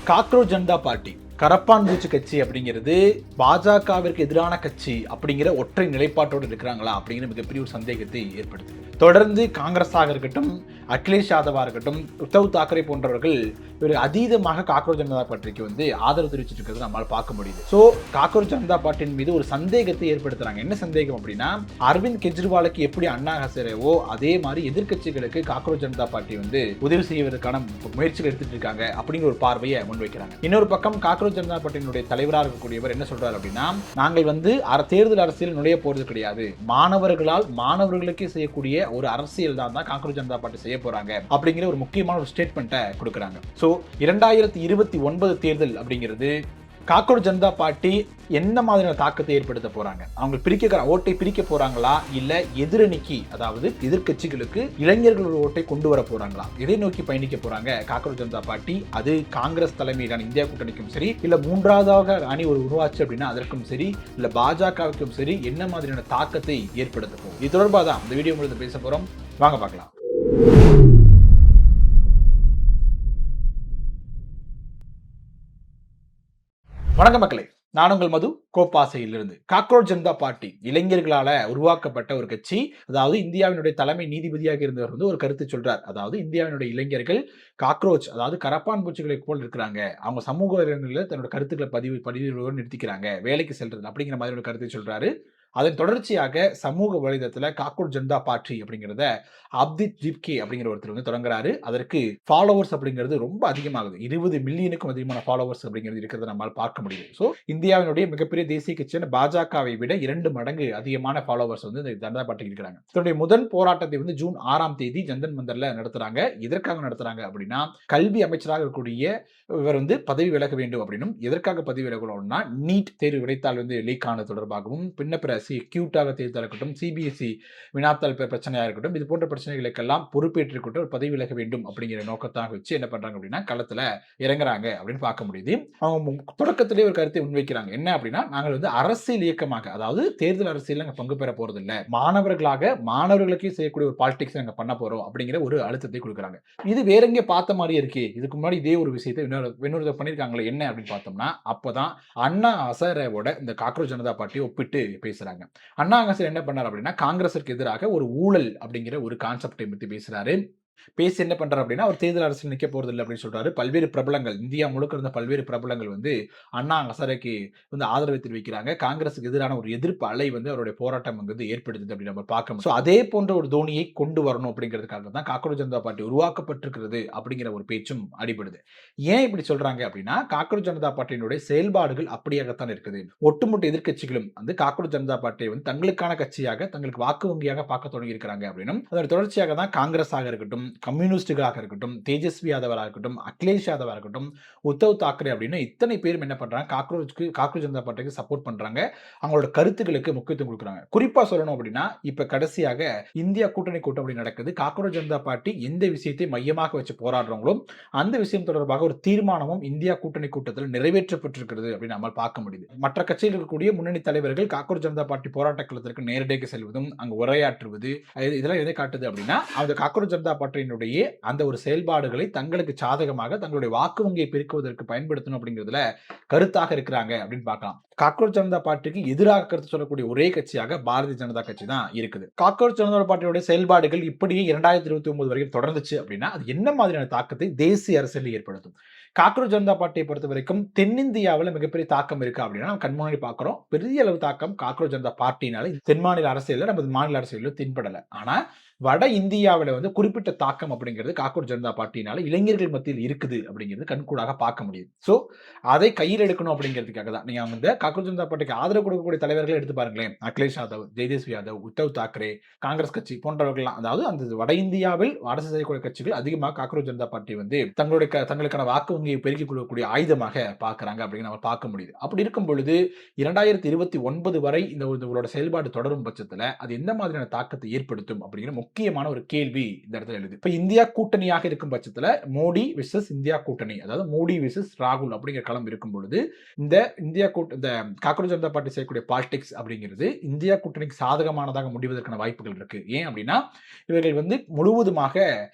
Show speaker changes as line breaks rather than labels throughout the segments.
Cockroach Janata party கரப்பான் பூச்சி கட்சி அப்படிங்கிறது பாஜகவிற்கு எதிரான கட்சி அப்படிங்கிற ஒற்றை நிலைப்பாட்டோடு இருக்கிறாங்களா அப்படிங்கிற மிகப்பெரிய ஒரு சந்தேகத்தை ஏற்படுத்துது. தொடர்ந்து காங்கிரஸாக இருக்கட்டும், அகிலேஷ் யாதவா இருக்கட்டும், உத்தவ் தாக்கரே போன்றவர்கள் ஒரு அதீதமாக காக்ரோச் ஜனதா பார்ட்டிக்கு ஆதரவு தெரிவிச்சிட்டு இருக்கிறது நம்மளால் பார்க்க முடியுது. ஸோ காக்ரோச் ஜனதா பார்ட்டியின் மீது ஒரு சந்தேகத்தை ஏற்படுத்துறாங்க. என்ன சந்தேகம் அப்படின்னா, அரவிந்த் கெஜ்ரிவாலுக்கு எப்படி அண்ணா ஹசாரேவோ அதே மாதிரி எதிர்கட்சிகளுக்கு காக்ரோச் ஜனதா பார்ட்டி உதவி செய்வதற்கான முயற்சிகள் எடுத்துட்டு இருக்காங்க அப்படிங்கிற ஒரு பார்வையை முன்வைக்கிறாங்க. இன்னொரு பக்கம் காக்ரோச் ஜனதா பார்ட்டியினுடைய தலைவராக இருக்கக்கூடியவர் என்ன சொல்றாரு அப்படின்னா, நாங்கள் தேர்தல் அரசியல் நுழைய போறது கிடையாது, மாணவர்களால் மாணவர்களுக்கே செய்யக்கூடிய ஒரு அரசியல் தான் காக்ரோச் ஜனதா பார்ட்டி செய்ய போறாங்க அப்படிங்கிற ஒரு முக்கியமான ஒரு ஸ்டேட்மெண்ட்டை கொடுக்குறாங்க. ஸோ 2029 தேர்தல் அப்படிங்கிறது காக்ரோச் ஜனதா பார்ட்டி என்ன மாதிரியான தாக்கத்தை ஏற்படுத்த போறாங்க, அவங்க ஓட்டை பிரிக்க போறாங்களா, இல்ல எதிரணிக்கு அதாவது எதிர்கட்சிகளுக்கு இளைஞர்களோட ஓட்டை கொண்டு வர போறாங்களா, இதை நோக்கி பயணிக்க போறாங்க காக்ரோச் ஜனதா பார்ட்டி. அது காங்கிரஸ் தலைமையிலான இந்தியா கூட்டணிக்கும் சரி, இல்ல மூன்றாவதாக அணி ஒரு உருவாச்சு அப்படின்னா அதற்கும் சரி, இல்ல பாஜகவுக்கும் சரி, என்ன மாதிரியான தாக்கத்தை ஏற்படுத்த போகும், இது தொடர்பாக தான் இந்த வீடியோ மூலத்தை பேச போறோம். வாங்க பார்க்கலாம். வணக்கம் மக்களே, நான் உங்கள் மது, கோப்பாசையிலிருந்து. காக்ரோச் ஜனதா பார்ட்டி இளைஞர்களால உருவாக்கப்பட்ட ஒரு கட்சி. அதாவது இந்தியாவினுடைய தலைமை நீதிபதியாக இருந்தவர் ஒரு கருத்து சொல்றார். அதாவது இந்தியாவினுடைய இளைஞர்கள் காக்ரோச், அதாவது கரப்பான் பூச்சிகளை போல் இருக்கிறாங்க, அவங்க சமூக இடங்களில் தன்னோட கருத்துக்களை பதிவு நிறுத்திக்கிறாங்க, வேலைக்கு செல்றது அப்படிங்கிற மாதிரி ஒரு கருத்தை சொல்றாரு. அதன் தொடர்ச்சியாக சமூக வலைதளத்துல காக்ரோச் ஜனதா பார்ட்டி அப்படிங்கிறத அப்தித் ஜிப்கே அப்படிங்கிற ஒருத்தர் தொடங்குறாரு. அதற்கு ஃபாலோவர்ஸ் அப்படிங்கிறது ரொம்ப அதிகமாகுது. 20 மில்லியனுக்கும் அதிகமான ஃபாலோவர்ஸ் அப்படிங்கிறது இருக்கிறத நம்மால் பார்க்க முடியுது. ஸோ இந்தியாவினுடைய மிகப்பெரிய தேசிய கட்சியான பாஜகவை விட 2 மடங்கு அதிகமான ஃபாலோவர்ஸ் இந்த ஜனதா பார்ட்டிக்கு இருக்கிறாங்க. இதனுடைய முதல் போராட்டத்தை ஜூன் 6ஆம் தேதி ஜந்தன் மந்தர்ல நடத்துறாங்க. எதற்காக நடத்துறாங்க அப்படின்னா, கல்வி அமைச்சராக இருக்கக்கூடிய இவர் பதவி விலக வேண்டும் அப்படின்னும், எதற்காக பதவி விலகணும்னா நீட் தேர்வு விடைத்தாள் லீக் ஆனது தொடர்பாகவும், பின்னப்பிற கியூட்டாக தேர்தல் இருக்கட்டும், சிபிஎஸ்இ வினாத்தாள் பிரச்சனையாக இருக்கட்டும், இது போன்ற பிரச்சனைகளுக்கெல்லாம் பொறுப்பேற்றுக்கிட்டு ஒரு பதவி விலக வேண்டும் அப்படிங்கிற நோக்கத்தாக வச்சு என்ன பண்றாங்க அப்படின்னா களத்துல இறங்குறாங்க அப்படின்னு பார்க்க முடியுது. அவங்க தொடக்கத்திலே ஒரு கருத்தை முன்வைக்கிறாங்க. என்ன அப்படின்னா, நாங்கள் அரசியல் இயக்கமாக, அதாவது தேர்தல் அரசியல் நாங்கள் பங்கு பெற போறது இல்லை, மாணவர்களாக மாணவர்களுக்கே செய்யக்கூடிய ஒரு பாலிடிக்ஸ் நாங்கள் பண்ண போறோம் அப்படிங்கிற ஒரு அழுத்தத்தை கொடுக்குறாங்க. இது வேற எங்கே பார்த்த மாதிரி இருக்கு, இதுக்கு முன்னாடி இதே ஒரு விஷயத்தை இன்னொரு பண்ணிருக்காங்களே என்ன அப்படின்னு பார்த்தோம்னா, அப்பதான் அண்ணா ஹசாரேவோட இந்த காக்ரோச் ஜனதா பார்ட்டியை ஒப்பிட்டு பேசுறாங்க. அண்ணா ஹசாரே என்ன பண்ணார் அப்படின்னா, காங்கிரஸுக்கு எதிராக ஒரு ஊழல் அப்படிங்கிற ஒரு கான்செப்டை பத்தி பேசுறாரு. பேசி என்ன பண்றாரு அப்படின்னா, அவர் தேர்தல் அரசியல் நிக்க போறது இல்லை அப்படின்னு சொல்றாரு. பல்வேறு பிரபலங்கள், இந்தியா முழுக்க இருந்த பல்வேறு பிரபலங்கள் அண்ணா ஹசாரேக்கு ஆதரவை தெரிவிக்கிறாங்க. காங்கிரஸுக்கு எதிரான ஒரு எதிர்ப்பு அலை அவருடைய போராட்டம் ஏற்படுத்துது அப்படின்னு நம்ம பார்க்க முடியும். அதே போன்ற ஒரு தோனியை கொண்டு வரணும் அப்படிங்கிறதுக்காக தான் காக்ரோச் ஜனதா பார்ட்டி உருவாக்கப்பட்டிருக்கிறது அப்படிங்கிற ஒரு பேச்சும் அடிபடுது. ஏன் இப்படி சொல்றாங்க அப்படின்னா, காக்ரோச் ஜனதா பார்ட்டியினுடைய செயல்பாடுகள் அப்படியாகத்தான் இருக்குது. ஒட்டுமொத்த எதிர்க்கட்சிகளும் காக்ரோச் ஜனதா பார்ட்டியை தங்களுக்கான கட்சியாக, தங்களுக்கு வாக்கு வங்கியாக பார்க்க தொடங்கி இருக்கிறாங்க அப்படின்னும், அதோட தொடர்ச்சியாக தான் காங்கிரஸாக இருக்கட்டும், கம்யூனிஸ்டுகளாக இருக்கட்டும், தேஜஸ்வி யாதவராக இருக்கட்டும், அகிலேஷ் யாதவா இருக்கட்டும், உத்தவ் தாக்கரே அப்படின்னு இத்தனை பேரும் என்ன பண்றாங்க, காக்ரோச் ஜனதா பார்ட்டிக்கு சப்போர்ட் பண்றாங்க. அவங்களோட கருத்துக்களுக்கு முக்கியத்துவம் கொடுக்குறாங்க. குறிப்பா சொல்லணும் அப்படின்னா, இப்ப கடைசியாக இந்தியா கூட்டணி கூட்டம் அப்படி நடக்குது. காக்ரோச் ஜனதா பார்ட்டி எந்த விஷயத்தை மையமாக வச்சு போராடுறாங்களோ அந்த விஷயம் தொடர்பாக ஒரு தீர்மானமும் இந்தியா கூட்டணி கூட்டத்தில் நிறைவேற்றப்பட்டிருக்கிறது அப்படின்னு நம்மால் பார்க்க முடியுது. மற்ற கட்சியில் இருக்கக்கூடிய முன்னணி தலைவர்கள் காக்ரோச் ஜனதா பார்ட்டி போராட்ட களத்திற்கு நேரடியாக செல்வதும், அங்கு உரையாற்றுவது, இதெல்லாம் எதை காட்டுது அப்படின்னா, அந்த காக்ரோச் ஜனதா பார்ட்டி அந்த ஒரு செயல்பாடுகளை தங்களுக்கு சாதகமாக தங்களுடைய வாக்கு வங்கியை பெருக்குவதற்கு பயன்படுத்தணும் அப்படிங்கிறதுல கருத்தாக இருக்கிறாங்க அப்படின்னு பார்க்கலாம். காக்ரோச் ஜனதா பார்ட்டிக்கு எதிராக கருத்து சொல்லக்கூடிய ஒரே கட்சியாக பாரதிய ஜனதா கட்சி தான் இருக்குது. காக்ரோச் ஜனதா பார்ட்டியுடைய செயல்பாடுகள் இப்படியே 2029 வரைக்கும் தொடர்ந்துச்சு அப்படின்னா அது என்ன மாதிரியான தாக்கத்தை தேசிய அரசியலில் ஏற்படுத்தும்? காக்ரோச் ஜனதா பார்ட்டியை பொறுத்த வரைக்கும் தென்னிந்தியாவில் மிகப்பெரிய தாக்கம் இருக்கு அப்படின்னா நம்ம கண்முன்னாடி பார்க்கிறோம். பெரிய அளவு தாக்கம் காக்ரோச் ஜனதா பார்ட்டினால தென் மாநில அரசியலில், நமது மாநில அரசியலில் தென்படல. ஆனா வட இந்தியாவில் குறிப்பிட்ட தாக்கம் அப்படிங்கிறது காக்ரோச் ஜனதா பார்ட்டினால இளைஞர்கள் மத்தியில் இருக்குது அப்படிங்கிறது கண்கூடாக பார்க்க முடியுது. ஸோ அதை கையில் எடுக்கணும் அப்படிங்கிறதுக்காக தான் நீங்க காக்ரோச் ஜனதா பார்ட்டிக்கு ஆதரவு கொடுக்கக்கூடிய தலைவர்களை எடுத்து பாருங்களேன். அகிலேஷ் யாதவ், தேஜஸ்வி யாதவ், உத்தவ் தாக்கரே, காங்கிரஸ் கட்சி போன்றவர்கள்லாம், அதாவது அந்த வட இந்தியாவில் அரசு செய்யக்கூடிய கட்சிகள் அதிகமாக காக்ரோச் ஜனதா பார்ட்டி தங்களுக்கான வாக்கு வங்கியை பெருக்கிக் கொள்ளக்கூடிய ஆயுதமாக பார்க்கறாங்க அப்படின்னு நம்ம பார்க்க முடியுது. அப்படி இருக்கும் பொழுது 2029 வரை இந்த செயல்பாடு தொடரும் பட்சத்தில் அது எந்த மாதிரியான தாக்கத்தை ஏற்படுத்தும் அப்படிங்கிற முக்கியமான ஒரு கேள்வி இந்த இடத்துல எழுது. இப்ப இந்தியா கூட்டணியாக இருக்கும் பட்சத்துல மோடி விசஸ் இந்தியா கூட்டணி, அதாவது மோடி விசஸ் ராகுல் அப்படிங்கிற களம் இருக்கும் பொழுது இந்த காக்ரோச் ஜனதா பார்ட்டி செய்யக்கூடிய பாலிடிக்ஸ் அப்படிங்கிறது இந்தியா கூட்டணிக்கு சாதகமானதாக முடிவதற்கான வாய்ப்புகள் இருக்கு. ஏன் அப்படின்னா, இவர்கள் முழுவதுமாக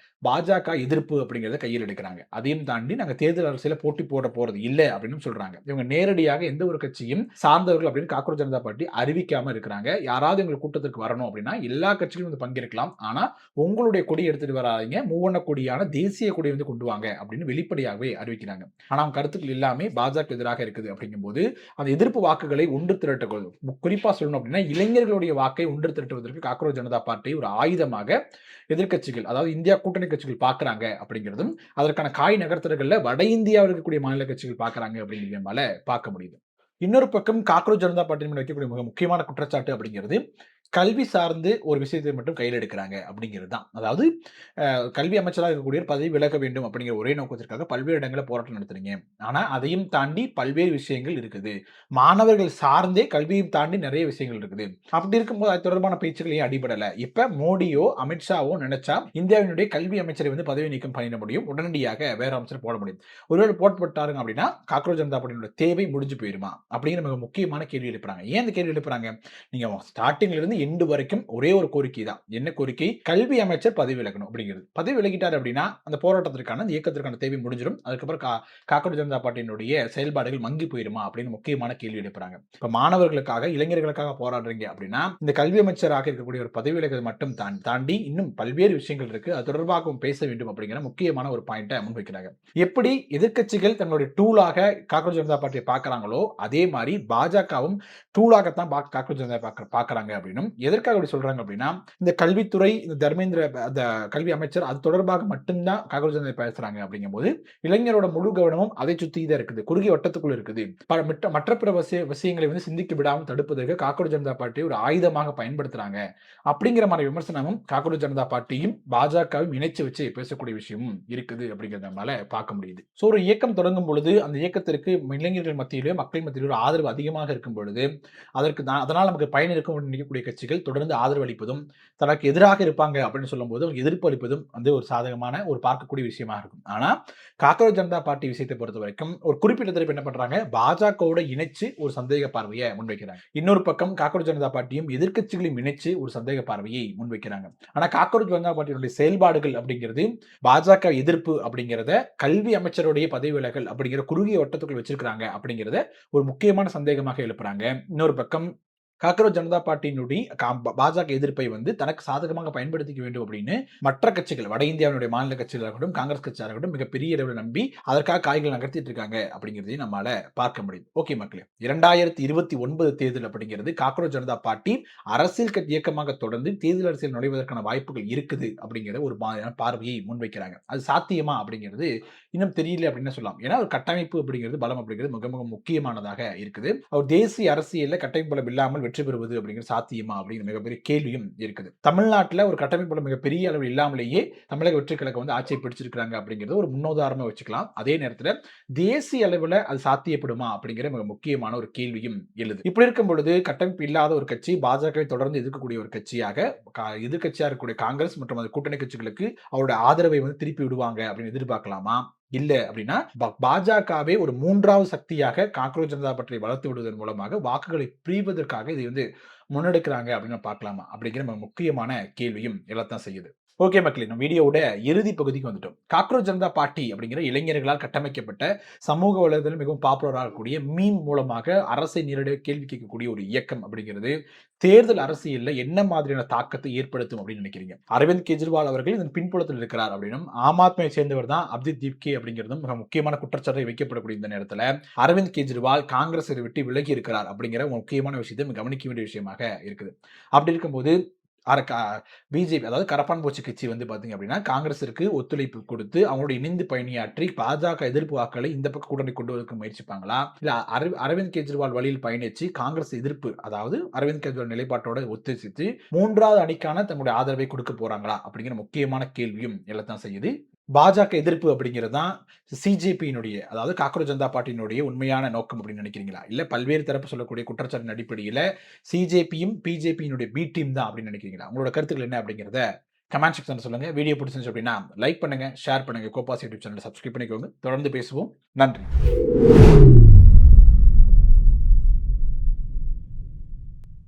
பாஜக எதிர்ப்பு அப்படிங்கிறத கையில் எடுக்கிறாங்க. அதையும் தாண்டி நாங்க தேர்தல் அரசியல போட்டி போட போறது இல்ல அப்படின்னு சொல்றாங்க. இவங்க நேரடியாக எந்த ஒரு கட்சியும் சார்ந்தவர்கள் அப்படின்னு காக்ரோச் ஜனதா பார்ட்டி அறிவிக்காம இருக்கிறாங்க. யாராவது எங்க கூட்டத்திற்கு வரணும் அப்படின்னா எல்லா கட்சிகளும் வந்து பங்கேற்கலாம். ஆனா உங்களுடைய கொடி எடுத்துட்டு வராதீங்க. மூவண்ண கொடியான தேசிய கொடியை வந்து கொண்டு வாங்க அப்படின்னு வெளிப்படையாகவே அறிவிக்கிறாங்க. ஆனா அவங்க கருத்துக்கள் எல்லாமே பாஜக எதிராக இருக்குது அப்படிங்கும்போது அந்த எதிர்ப்பு வாக்குகளை ஒன்று திரட்ட குறிப்பா சொல்லணும் அப்படின்னா இளைஞர்களுடைய வாக்கை ஒன்று திரட்டுவதற்கு காக்ரோச் ஜனதா பார்ட்டி ஒரு ஆயுதமாக எதிர்க்கட்சிகள் அதாவது இந்தியா கூட்டணி கட்சிகள் பார்க்கறாங்க அப்படிங்கிறதும் அதற்கான காய் நகர்த்தல்கள்ல வட இந்தியாவில் இருக்கக்கூடிய மாநில கட்சிகள் பார்க்கறாங்க அப்படிங்கிறது நம்மால பார்க்க முடியுது. இன்னொரு பக்கம் காக்ரோச் ஜனதா பார்ட்டி வைக்கக்கூடிய மிக முக்கியமான குற்றச்சாட்டு அப்படிங்கிறது கல்வி சார்ந்து ஒரு விஷயத்தை மட்டும் கையில் எடுக்கிறாங்க அப்படிங்கிறது தான். அதாவது கல்வி அமைச்சராக இருக்கக்கூடிய பதவி விலக வேண்டும் அப்படிங்கிற ஒரே நோக்கத்திற்காக பல்வேறு இடங்களில் போராட்டம் நடத்துறீங்க. ஆனா அதையும் தாண்டி பல்வேறு விஷயங்கள் இருக்குது. மாணவர்கள் சார்ந்தே கல்வியும் தாண்டி நிறைய விஷயங்கள் இருக்குது. அப்படி இருக்கும்போது அது தொடர்பான பேச்சுக்கள் ஏன் அடிபடல? இப்ப மோடியோ அமித்ஷாவோ நினைச்சா இந்தியாவினுடைய கல்வி அமைச்சரை வந்து பதவி நீக்கம் பண்ணிட முடியும். உடனடியாக வேற அமைச்சர் போட முடியும். ஒருவேளை போட்டுவிட்டாருங்க அப்படின்னா காக்ரோச் ஜனதா பார்ட்டியோட தேவை முடிஞ்சு போயிருமா அப்படிங்கிற மிக முக்கியமான கேள்வி எழுப்புறாங்க. ஏன் இந்த கேள்வி எழுப்புறாங்க? நீங்க ஸ்டார்டிங்ல இருந்து எண்டு வரைக்கும் ஒரே ஒரு கோரிக்கை தான். என்ன கோரிக்கை? கல்வி அமைச்சர் பதவி விலகணும் அப்படிங்கிறது. பதவி விலகிட்டார் அப்படின்னா அந்த போராட்டத்திற்கான அந்த இயக்கத்திற்கான தேவை முடிஞ்சிடும். அதுக்கப்புறம் காக்ரோச் ஜனதா பார்ட்டியினுடைய செயல்பாடுகள் மங்கி போயிருமா அப்படின்னு முக்கியமான கேள்வி எழுப்புறாங்க. இப்ப மாணவர்களுக்காக இளைஞர்களுக்காக போராடுறீங்க அப்படின்னா இந்த கல்வி அமைச்சராக இருக்கக்கூடிய ஒரு பதவி விலகல் மட்டும் தாண்டி இன்னும் பல்வேறு விஷயங்கள் இருக்கு. அது தொடர்பாகவும் பேச வேண்டும் அப்படிங்கிற முக்கியமான ஒரு பாயிண்ட்டை முன்வைக்கிறாங்க. எப்படி எதிர்க்கட்சிகள் தங்களுடைய டூலாக காக்ரோச் ஜனதா பார்ட்டியை பார்க்கறாங்களோ அதே மாதிரி பாஜகவும் டூலாகத்தான் காக்ரோச் ஜனதா பார்க்கறாங்க அப்படின்னும் எதற்காக அப்படி சொல்றாங்க அப்படின்னா இந்த கல்வித்துறை இந்த தர்மேந்திர அந்த கல்வி அமைச்சர் அது தொடர்பாக மட்டும்தான் காக்ரோச் ஜனதா பேசுறாங்க அப்படிங்கும்போது இளைஞரோட முழு கவனமும் அதை சுத்தி தான் இருக்குது. குறுகிய வட்டத்துக்குள் இருக்குது. மற்ற பிற விஷயங்களை வந்து சிந்திக்க விடாமல் தடுப்பதற்கு காக்ரோச் ஜனதா பார்ட்டி ஒரு ஆயுதமாக பயன்படுத்துறாங்க அப்படிங்கிற மாதிரி விமர்சனமும் காக்ரோச் ஜனதா பார்ட்டியும் பாஜகவும் இணைச்சு வச்சு பேசக்கூடிய விஷயமும் இருக்குது அப்படிங்கிறத நம்மளால பார்க்க முடியுது. சோ ஒரு இயக்கம் தொடங்கும் பொழுது அந்த இயக்கத்திற்கு இளைஞர்கள் மத்தியிலே மக்கள் மத்தியிலே ஒரு ஆதரவு அதிகமாக இருக்கும் பொழுது அதனால நமக்கு பயன் இருக்கும் நினைக்கக்கூடிய கட்சிகள் தொடர்ந்து ஆதரவு அளிப்பதும் தனக்கு எதிராக இருப்பாங்க அப்படின்னு சொல்லும்போது எதிர்ப்பு அளிப்பதும் வந்து ஒரு சாதகமான ஒரு பார்க்கக்கூடிய விஷயமா இருக்கும். ஆனா காக்ரோச் ஜனதா பார்ட்டி விஷயத்தை பொறுத்த வரைக்கும் ஒரு குறிப்பிட்ட தரப்பு என்ன பண்றாங்க? பாஜகவோட இணைச்சு ஒரு சந்தேக பார்வையை முன்வைக்கிறாங்க. இன்னொரு பக்கம் காக்ரோச் ஜனதா பார்ட்டியும் எதிர்க்கட்சிகளையும் இணைச்சு ஒரு சந்தேக பார்வையை முன்வைக்கிறாங்க. ஆனா காக்ரோச் ஜனதா பார்ட்டியுடைய செயல்பாடுகள் அப்படிங்கிறது பாஜக எதிர்ப்பு அப்படிங்கிறத கல்வி அமைச்சருடைய பதவி விலகல் அப்படிங்கிற குறுகிய வட்டத்துக்குள் வச்சிருக்காங்க அப்படிங்கிறத ஒரு முக்கியமான சந்தேகமாக எழுப்புறாங்க. இன்னொரு பக்கம் காக்ரோச் ஜனதா பார்ட்டியினுடைய பாஜக எதிர்ப்பை வந்து தனக்கு சாதகமாக பயன்படுத்திக்க வேண்டும் அப்படின்னு மற்ற கட்சிகள் வட இந்தியாவினுடைய மாநில கட்சிகளாகட்டும் காங்கிரஸ் கட்சியாகட்டும் மிகப்பெரிய அளவில் நம்பி அதற்காக காய்கள் நகர்த்திட்டு இருக்காங்க அப்படிங்கிறதையும் நம்மளால பார்க்க முடியும். ஓகே மக்களே, 2029 தேர்தல் அப்படிங்கிறது காக்ரோச் ஜனதா பார்ட்டி அரசியல் இயக்கமாக தொடர்ந்து தேர்தல் அரசியல் நுழைவதற்கான வாய்ப்புகள் இருக்குது அப்படிங்கிற ஒரு பார்வையை முன்வைக்கிறாங்க. அது சாத்தியமா அப்படிங்கிறது இன்னும் தெரியல அப்படின்னு சொல்லலாம். ஏன்னா ஒரு கட்டமைப்பு அப்படிங்கிறது பலம் அப்படிங்கிறது மிக மிக முக்கியமானதாக இருக்குது. அவர் தேசிய அரசியலில் கட்டமைப்பு பலம் இல்லாமல் வெற்றி பெறுவது அப்படிங்கிற சாத்தியமா அப்படிங்கிற மிகப்பெரிய கேள்வியும் இருக்குது. தமிழ்நாட்டில் ஒரு கட்டமைப்பு மிகப்பெரிய அளவில் இல்லாமலேயே தமிழக வெற்றி கழகம் வந்து ஆட்சியை பிடிச்சிருக்காங்க அப்படிங்கிறது ஒரு முன்னுதாரணமா வச்சுக்கலாம். அதே நேரத்தில் தேசிய அளவில் அது சாத்தியப்படுமா அப்படிங்கிற மிக முக்கியமான ஒரு கேள்வியும் எழுது. இப்படி இருக்கும் பொழுது கட்டமைப்பு இல்லாத ஒரு கட்சி பாஜகவை தொடர்ந்து எதிர்க்கக்கூடிய ஒரு கட்சியாக எதிர்கட்சியாக இருக்கக்கூடிய காங்கிரஸ் மற்றும் அந்த கூட்டணி கட்சிகளுக்கு அவருடைய ஆதரவை வந்து திருப்பி விடுவாங்க அப்படின்னு எதிர்பார்க்கலாமா? இல்ல அப்படின்னா பாஜகவே ஒரு மூன்றாவது சக்தியாக காக்ரோச் ஜனதா பார்ட்டியை வளர்த்து விடுவதன் மூலமாக வாக்குகளை பிரிவதற்காக இதை வந்து முன்னெடுக்கிறாங்க அப்படின்னு பார்க்கலாமா அப்படிங்கிற முக்கியமான கேள்வியும் எழத்தான் செய்யுது. ஓகே மக்களே, நம்ம வீடியோவோட இறுதி பகுதிக்கு வந்துட்டோம். காக்ரோச் ஜனதா பார்ட்டி அப்படிங்கிற இளைஞர்களால் கட்டமைக்கப்பட்ட சமூக வலைதளம் மிகவும் பாப்புலராக இருக்கக்கூடிய மீம் மூலமாக அரசை நேரடியாக கேள்வி கேட்கக்கூடிய ஒரு இயக்கம் அப்படிங்கிறது தேர்தல் அரசியல்ல என்ன மாதிரியான தாக்கத்தை ஏற்படுத்தும் அப்படின்னு நினைக்கிறீங்க? அரவிந்த் கெஜ்ரிவால் அவர்கள் இதன் பின்புலத்தில் இருக்கிறார் அப்படின்னும் ஆம் ஆத்மியை சேர்ந்தவர் தான் அப்ஜித் தீப்கே அப்படிங்கிறதும் மிக முக்கியமான குற்றச்சாட்டை வைக்கப்படக்கூடிய இந்த நேரத்தில் அரவிந்த் கெஜ்ரிவால் காங்கிரஸை விட்டு விலகி இருக்கிறார் அப்படிங்கிற முக்கியமான விஷயத்தை கவனிக்க வேண்டிய விஷயமாக இருக்குது. அப்படி இருக்கும்போது பிஜேபி அதாவது கரப்பான் பூச்சி கட்சி வந்து பாத்தீங்க அப்படின்னா காங்கிரஸிற்கு ஒத்துழைப்பு கொடுத்து அவங்களோட இணைந்து பயணியாற்றி பாஜக எதிர்ப்பு வாக்களை இந்த பக்கம் கூட்டணி கொண்டு வரதுக்கு முயற்சிப்பாங்களா? இல்ல அரவிந்த் கெஜ்ரிவால் வழியில் பயணிச்சு காங்கிரஸ் எதிர்ப்பு அதாவது அரவிந்த் கெஜ்ரிவால் நிலைப்பாட்டோட ஒத்துழைத்து மூன்றாவது அணிக்கான தன்னுடைய ஆதரவை கொடுக்க போறாங்களா அப்படிங்கிற முக்கியமான கேள்வியும் எல்லாம் செய்யுது. பாஜக எதிர்ப்பு அப்படிங்கிறது தான் சிஜேபியினுடைய அதாவது காக்ரோச் ஜனதா பார்ட்டியினுடைய உண்மையான நோக்கம் அப்படின்னு நினைக்கிறீங்களா? இல்ல பல்வேறு தரப்பு சொல்லக்கூடிய குற்றச்சாட்டின் அடிப்படையில் சிஜேபியும் பிஜேபியினுடைய பி டீம் தான் அப்படின்னு நினைக்கிறீங்களா? உங்களோட கருத்துக்கள் என்ன அப்படிங்கிறத கமெண்ட் செக்ஷன்ல சொல்லுங்க. வீடியோ பிடிச்சிருந்துச்சு அப்படின்னா லைக் பண்ணுங்க, ஷேர் பண்ணுங்க, கோபாஸ் யூடியூப் சேனலை சப்ஸ்கிரைப் பண்ணிக்கோங்க. தொடர்ந்து பேசுவோம். நன்றி.